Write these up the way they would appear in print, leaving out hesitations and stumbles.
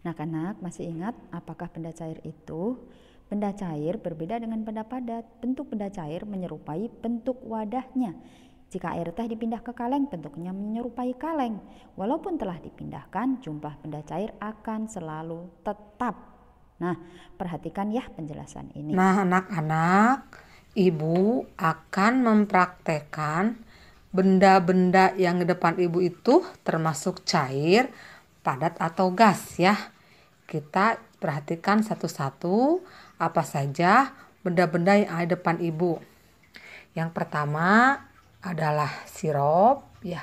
Anak-anak masih ingat apakah benda cair itu? Benda cair berbeda dengan benda padat. Bentuk benda cair menyerupai bentuk wadahnya. Jika air teh dipindah ke kaleng, bentuknya menyerupai kaleng. Walaupun telah dipindahkan, jumlah benda cair akan selalu tetap. Nah, perhatikan ya penjelasan ini. Nah, anak-anak, Ibu akan mempraktekkan benda-benda yang di depan Ibu itu termasuk cair, padat atau gas ya. Kita perhatikan satu-satu apa saja benda-benda yang ada di depan Ibu. Yang pertama adalah sirup ya.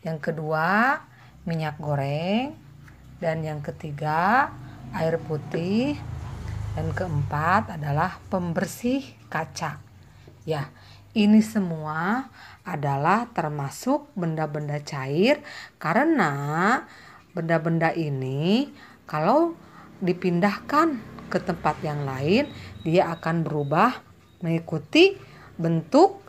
Yang kedua minyak goreng dan yang ketiga air putih dan keempat adalah pembersih kaca. Ya, ini semua adalah termasuk benda-benda cair karena benda-benda ini kalau dipindahkan ke tempat yang lain dia akan berubah mengikuti bentuk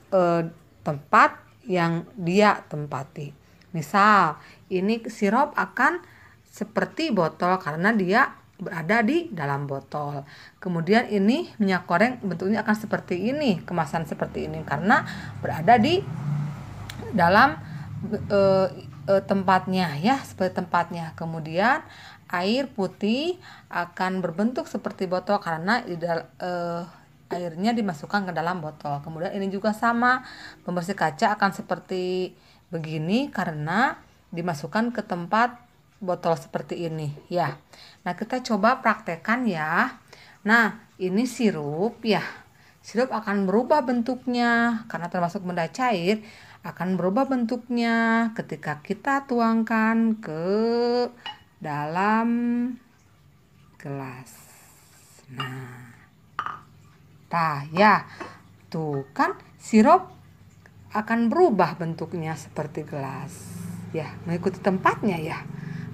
tempat yang dia tempati. Misal, ini sirup akan seperti botol karena dia berada di dalam botol. Kemudian ini minyak goreng bentuknya akan seperti ini, kemasan seperti ini karena berada di dalam tempatnya ya, seperti tempatnya. Kemudian air putih akan berbentuk seperti botol karena airnya dimasukkan ke dalam botol. Kemudian ini juga sama, pembersih kaca akan seperti begini karena dimasukkan ke tempat botol seperti ini ya. Nah, kita coba praktekkan ya. Nah, ini sirup ya. Sirup akan berubah bentuknya karena termasuk benda cair, akan berubah bentuknya ketika kita tuangkan ke dalam gelas. Nah, ya, tuh kan sirup akan berubah bentuknya seperti gelas. Ya, mengikuti tempatnya ya.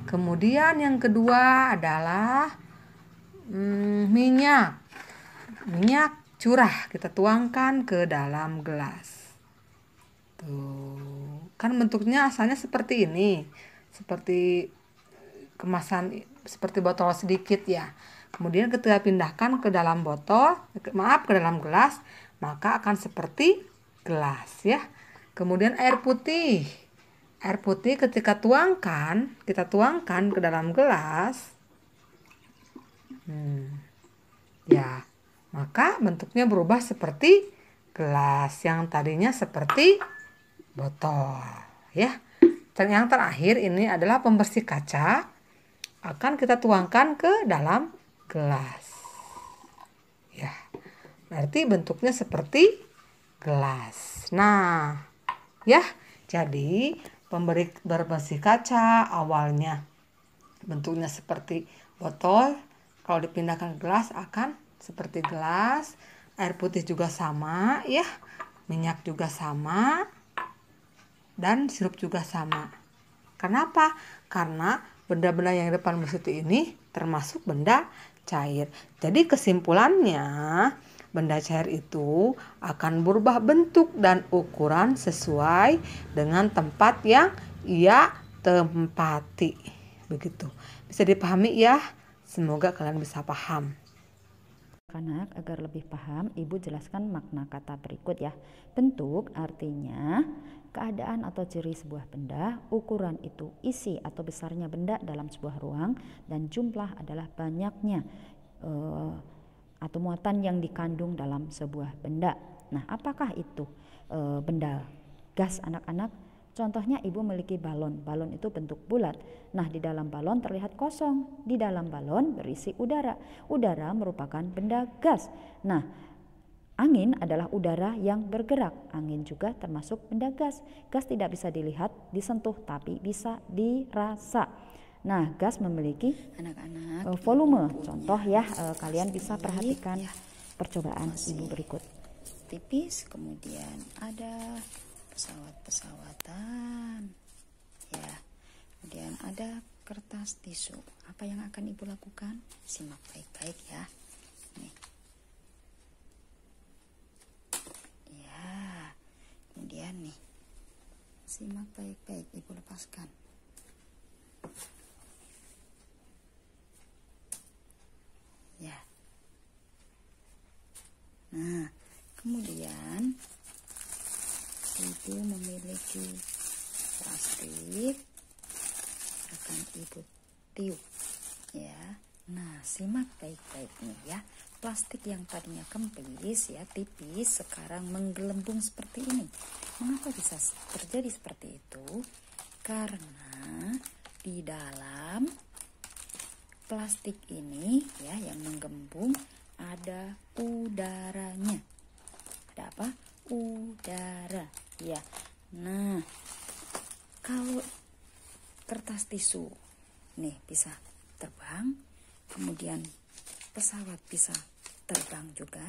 Kemudian yang kedua adalah minyak. Minyak curah kita tuangkan ke dalam gelas. Tuh, kan bentuknya asalnya seperti ini. Seperti kemasan seperti botol sedikit ya. Kemudian ketika pindahkan ke dalam ke dalam gelas, maka akan seperti gelas ya. Kemudian air putih. Air putih ketika kita tuangkan ke dalam gelas. Ya, maka bentuknya berubah seperti gelas yang tadinya seperti botol ya. Dan yang terakhir ini adalah pembersih kaca, akan kita tuangkan ke dalam gelas ya, berarti bentuknya seperti gelas. Nah ya, jadi pembersih kaca awalnya bentuknya seperti botol, kalau dipindahkan ke gelas akan seperti gelas. Air putih juga sama ya, minyak juga sama, dan sirup juga sama. Kenapa? Karena benda-benda yang di depan Busuti ini termasuk benda cair. Jadi kesimpulannya, benda cair itu akan berubah bentuk dan ukuran sesuai dengan tempat yang ia tempati. Begitu. Bisa dipahami ya? Semoga kalian bisa paham. Anak, agar lebih paham, Ibu jelaskan makna kata berikut ya. Bentuk artinya keadaan atau ciri sebuah benda, ukuran itu isi atau besarnya benda dalam sebuah ruang, dan jumlah adalah banyaknya atau muatan yang dikandung dalam sebuah benda. Nah, apakah itu benda gas anak-anak? Contohnya Ibu memiliki balon. Balon itu bentuk bulat. Nah, di dalam balon terlihat kosong. Di dalam balon berisi udara. Udara merupakan benda gas. Nah, angin adalah udara yang bergerak. Angin juga termasuk benda gas. Gas tidak bisa dilihat, disentuh, tapi bisa dirasa. Nah, gas memiliki volume. Contoh ya, kalian bisa perhatikan percobaan Ibu berikut. Tipis, kemudian ada pesawat-pesawatan ya, kemudian ada kertas tisu. Apa yang akan Ibu lakukan? Simak baik-baik ya. Nih ya, kemudian nih, simak baik-baik, Ibu lepaskan. Nah, kemudian Ibu memiliki plastik, akan Ibu tiup ya. Nah, simak baik-baik nih ya. Plastik yang tadinya kempis ya, tipis, sekarang menggelembung seperti ini. Mengapa bisa terjadi seperti itu? Karena di dalam plastik ini ya yang menggembung ada udaranya. Ada apa? Udara ya. Nah, kalau kertas tisu nih bisa terbang, kemudian pesawat bisa terbang juga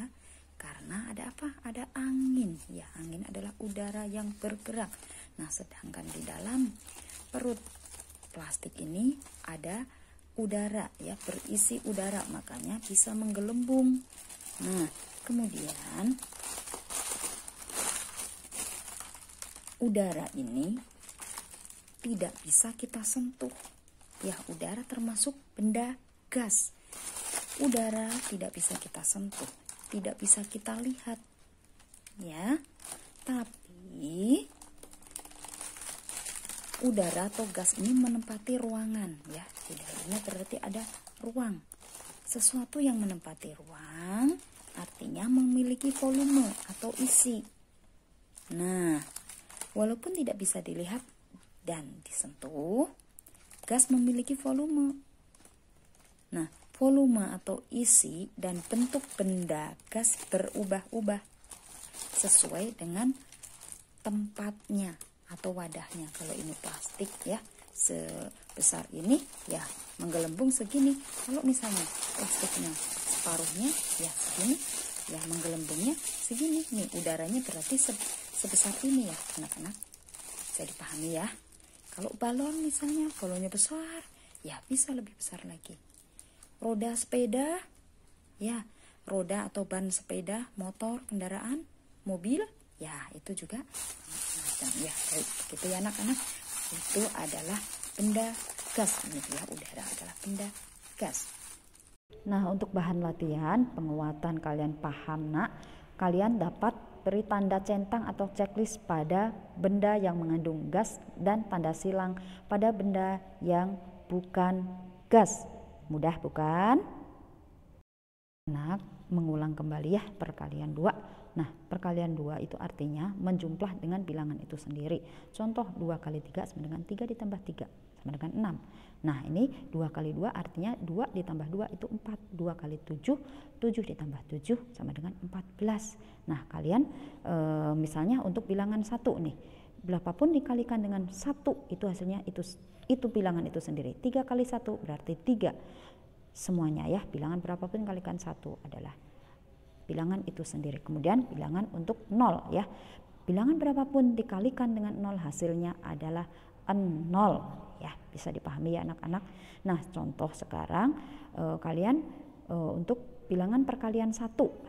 karena ada apa? Ada angin. Ya, angin adalah udara yang bergerak. Nah, sedangkan di dalam perut plastik ini ada udara ya, berisi udara, makanya bisa menggelembung. Nah, kemudian udara ini tidak bisa kita sentuh. Ya, udara termasuk benda gas. Udara tidak bisa kita sentuh, tidak bisa kita lihat. Ya. Tapi udara atau gas ini menempati ruangan ya. Di dalamnya berarti ada ruang. Sesuatu yang menempati ruang artinya memiliki volume atau isi. Nah, walaupun tidak bisa dilihat dan disentuh, gas memiliki volume. Nah, volume atau isi dan bentuk benda gas berubah-ubah sesuai dengan tempatnya atau wadahnya. Kalau ini plastik ya, sebesar ini ya menggelembung segini. Kalau misalnya plastiknya separuhnya ya segini, ya menggelembungnya segini. Nih udaranya berarti sebesar ini ya anak-anak. Bisa dipahami ya. Kalau balon misalnya, balonnya besar, ya bisa lebih besar lagi. Roda sepeda, ya roda atau ban sepeda, motor, kendaraan, mobil, ya itu juga macam ya. Baik, gitu ya anak-anak. Itu adalah benda gas. Ini ya, udara adalah benda gas. Nah, untuk bahan latihan penguatan kalian paham nak, kalian dapat beri tanda centang atau checklist pada benda yang mengandung gas dan tanda silang pada benda yang bukan gas. Mudah bukan? Anak mengulang kembali ya perkalian 2. Nah, perkalian 2 itu artinya menjumlah dengan bilangan itu sendiri. Contoh 2 kali 3 sama dengan 3 ditambah 3 sama dengan 6. Nah, ini 2 kali 2 artinya 2 ditambah 2 itu 4. 2 kali 7, 7 ditambah 7 sama dengan 14. Nah, kalian misalnya untuk bilangan 1 nih, berapapun dikalikan dengan 1 itu hasilnya itu bilangan itu sendiri. 3 kali 1 berarti 3. Semuanya ya, bilangan berapapun kalikan 1 adalah bilangan itu sendiri. Kemudian bilangan untuk 0 ya. Bilangan berapapun dikalikan dengan 0 hasilnya adalah 0 ya. Bisa dipahami ya anak-anak. Nah, contoh sekarang kalian untuk bilangan perkalian 1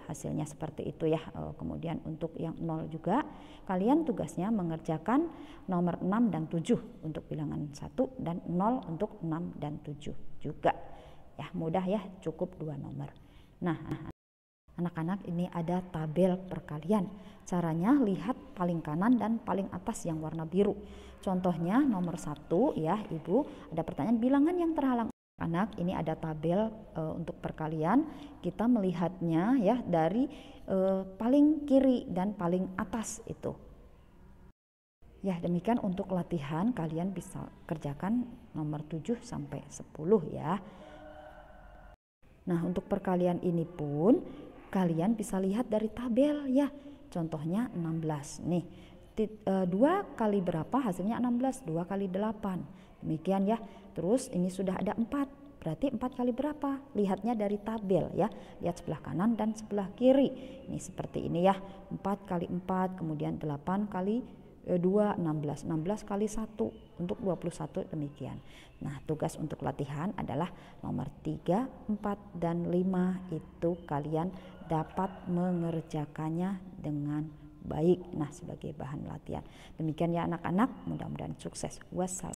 hasilnya seperti itu ya. Kemudian untuk yang 0 juga kalian tugasnya mengerjakan nomor 6 dan 7 untuk bilangan 1 dan 0 untuk 6 dan 7 juga. Ya, mudah ya, cukup 2 nomor. Nah, anak-anak ini ada tabel perkalian. Caranya lihat paling kanan dan paling atas yang warna biru. Contohnya nomor 1 ya, Ibu, ada pertanyaan bilangan yang terhalang. Anak, ini ada tabel untuk perkalian. Kita melihatnya ya dari paling kiri dan paling atas itu. Ya, demikian untuk latihan, kalian bisa kerjakan nomor 7 sampai 10 ya. Nah, untuk perkalian ini pun kalian bisa lihat dari tabel ya. Contohnya 16 nih. 2 kali berapa hasilnya 16? 2 kali 8. Demikian ya. Terus ini sudah ada 4. Berarti 4 kali berapa? Lihatnya dari tabel ya. Lihat sebelah kanan dan sebelah kiri. Ini seperti ini ya. 4 kali 4, kemudian 8 kali 2, 16. 16 kali 1 untuk 21 demikian. Nah, tugas untuk latihan adalah nomor 3, 4, dan 5 itu kalian dapat mengerjakannya dengan baik. Nah, sebagai bahan latihan. Demikian ya anak-anak, mudah-mudahan sukses. Wassalam.